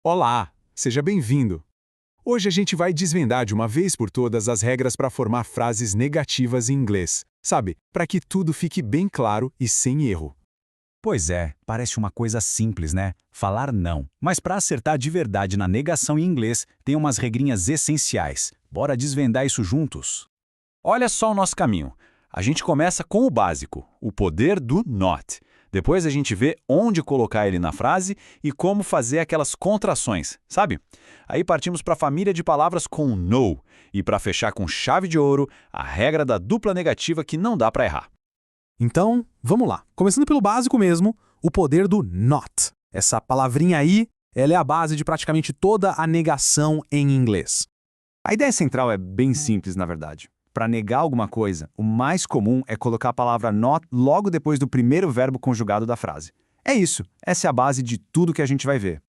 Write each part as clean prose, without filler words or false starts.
Olá, seja bem-vindo. Hoje a gente vai desvendar de uma vez por todas as regras para formar frases negativas em inglês, sabe? Para que tudo fique bem claro e sem erro. Pois é, parece uma coisa simples, né? Falar não. Mas para acertar de verdade na negação em inglês, tem umas regrinhas essenciais. Bora desvendar isso juntos? Olha só o nosso caminho. A gente começa com o básico, o poder do not. Depois a gente vê onde colocar ele na frase e como fazer aquelas contrações, sabe? Aí partimos para a família de palavras com no. E para fechar com chave de ouro, a regra da dupla negativa que não dá para errar. Então, vamos lá. Começando pelo básico mesmo, o poder do not. Essa palavrinha aí, ela é a base de praticamente toda a negação em inglês. A ideia central é bem simples, na verdade. Para negar alguma coisa, o mais comum é colocar a palavra not logo depois do primeiro verbo conjugado da frase. É isso, essa é a base de tudo que a gente vai ver.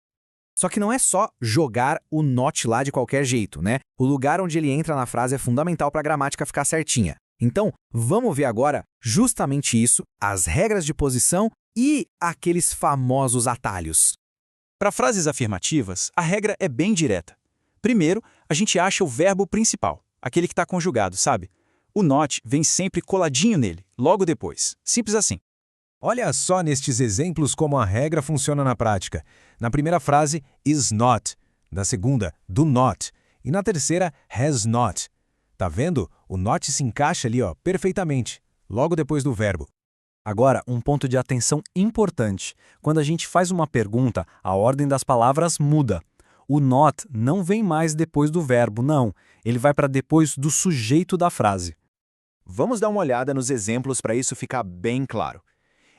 Só que não é só jogar o not lá de qualquer jeito, né? O lugar onde ele entra na frase é fundamental para a gramática ficar certinha. Então, vamos ver agora justamente isso, as regras de posição e aqueles famosos atalhos. Para frases afirmativas, a regra é bem direta. Primeiro, a gente acha o verbo principal, aquele que está conjugado, sabe? O not vem sempre coladinho nele, logo depois. Simples assim. Olha só nestes exemplos como a regra funciona na prática. Na primeira frase, is not. Na segunda, do not. E na terceira, has not. Tá vendo? O not se encaixa ali, ó, perfeitamente, logo depois do verbo. Agora, um ponto de atenção importante. Quando a gente faz uma pergunta, a ordem das palavras muda. O not não vem mais depois do verbo, não. Ele vai para depois do sujeito da frase. Vamos dar uma olhada nos exemplos para isso ficar bem claro.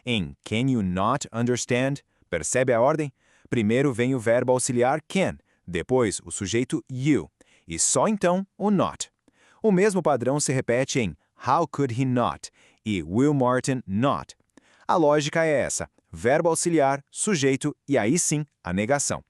Em can you not understand, percebe a ordem? Primeiro vem o verbo auxiliar can, depois o sujeito you, e só então o not. O mesmo padrão se repete em how could he not e will Martin not. A lógica é essa, verbo auxiliar, sujeito e aí sim a negação.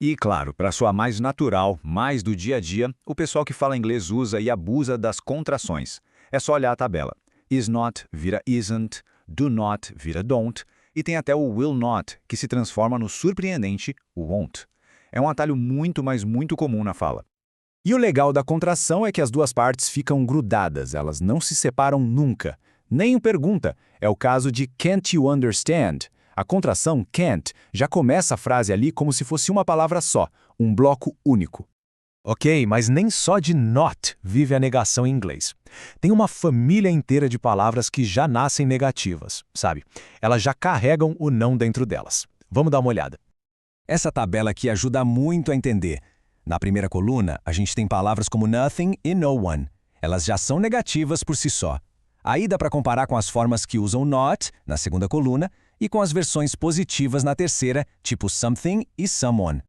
E claro, para soar mais natural, mais do dia a dia, o pessoal que fala inglês usa e abusa das contrações. É só olhar a tabela. Is not vira isn't, do not vira don't, e tem até o will not, que se transforma no surpreendente won't. É um atalho muito, mas muito comum na fala. E o legal da contração é que as duas partes ficam grudadas, elas não se separam nunca. Nem pergunta, é o caso de can't you understand? A contração can't já começa a frase ali como se fosse uma palavra só, um bloco único. Ok, mas nem só de not vive a negação em inglês. Tem uma família inteira de palavras que já nascem negativas, sabe? Elas já carregam o não dentro delas. Vamos dar uma olhada. Essa tabela aqui ajuda muito a entender. Na primeira coluna, a gente tem palavras como nothing e no one. Elas já são negativas por si só. Aí dá para comparar com as formas que usam not, na segunda coluna, e com as versões positivas na terceira, tipo something e someone.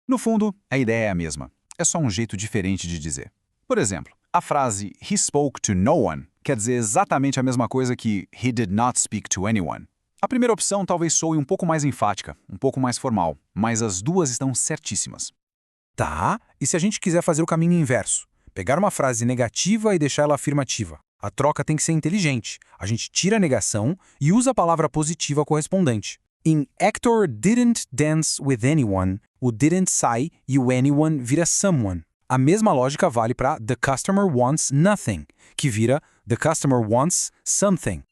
No fundo, a ideia é a mesma. É só um jeito diferente de dizer. Por exemplo, a frase he spoke to no one quer dizer exatamente a mesma coisa que he did not speak to anyone. A primeira opção talvez soe um pouco mais enfática, um pouco mais formal, mas as duas estão certíssimas. Tá, e se a gente quiser fazer o caminho inverso? Pegar uma frase negativa e deixar ela afirmativa. A troca tem que ser inteligente. A gente tira a negação e usa a palavra positiva correspondente. Em Hector didn't dance with anyone, o didn't sai e o anyone vira someone. A mesma lógica vale para the customer wants nothing, que vira the customer wants something.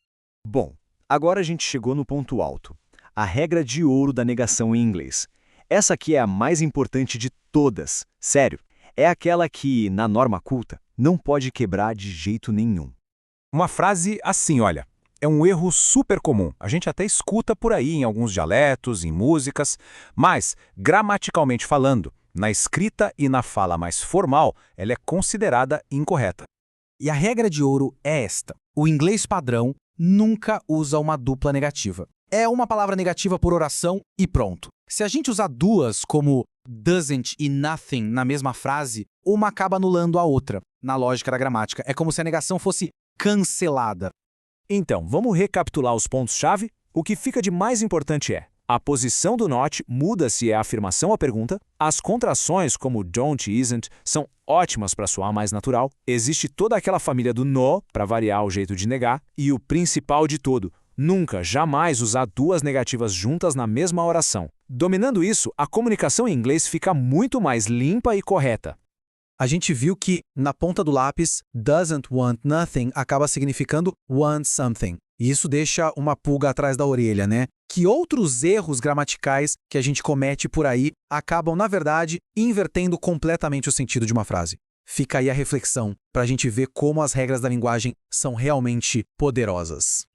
Bom, agora a gente chegou no ponto alto. A regra de ouro da negação em inglês. Essa aqui é a mais importante de todas. Sério, é aquela que, na norma culta, não pode quebrar de jeito nenhum. Uma frase assim, olha, é um erro super comum. A gente até escuta por aí em alguns dialetos, em músicas, mas, gramaticalmente falando, na escrita e na fala mais formal, ela é considerada incorreta. E a regra de ouro é esta. O inglês padrão nunca usa uma dupla negativa. É uma palavra negativa por oração e pronto. Se a gente usar duas, como doesn't e nothing, na mesma frase, uma acaba anulando a outra. Na lógica da gramática, é como se a negação fosse cancelada. Então, vamos recapitular os pontos-chave? O que fica de mais importante é: a posição do not muda se é afirmação ou pergunta, as contrações como don't e isn't são ótimas para soar mais natural, existe toda aquela família do no para variar o jeito de negar, e o principal de tudo, nunca, jamais usar duas negativas juntas na mesma oração. Dominando isso, a comunicação em inglês fica muito mais limpa e correta. A gente viu que, na ponta do lápis, doesn't want nothing acaba significando want something. E isso deixa uma pulga atrás da orelha, né? Que outros erros gramaticais que a gente comete por aí acabam, na verdade, invertendo completamente o sentido de uma frase. Fica aí a reflexão para a gente ver como as regras da linguagem são realmente poderosas.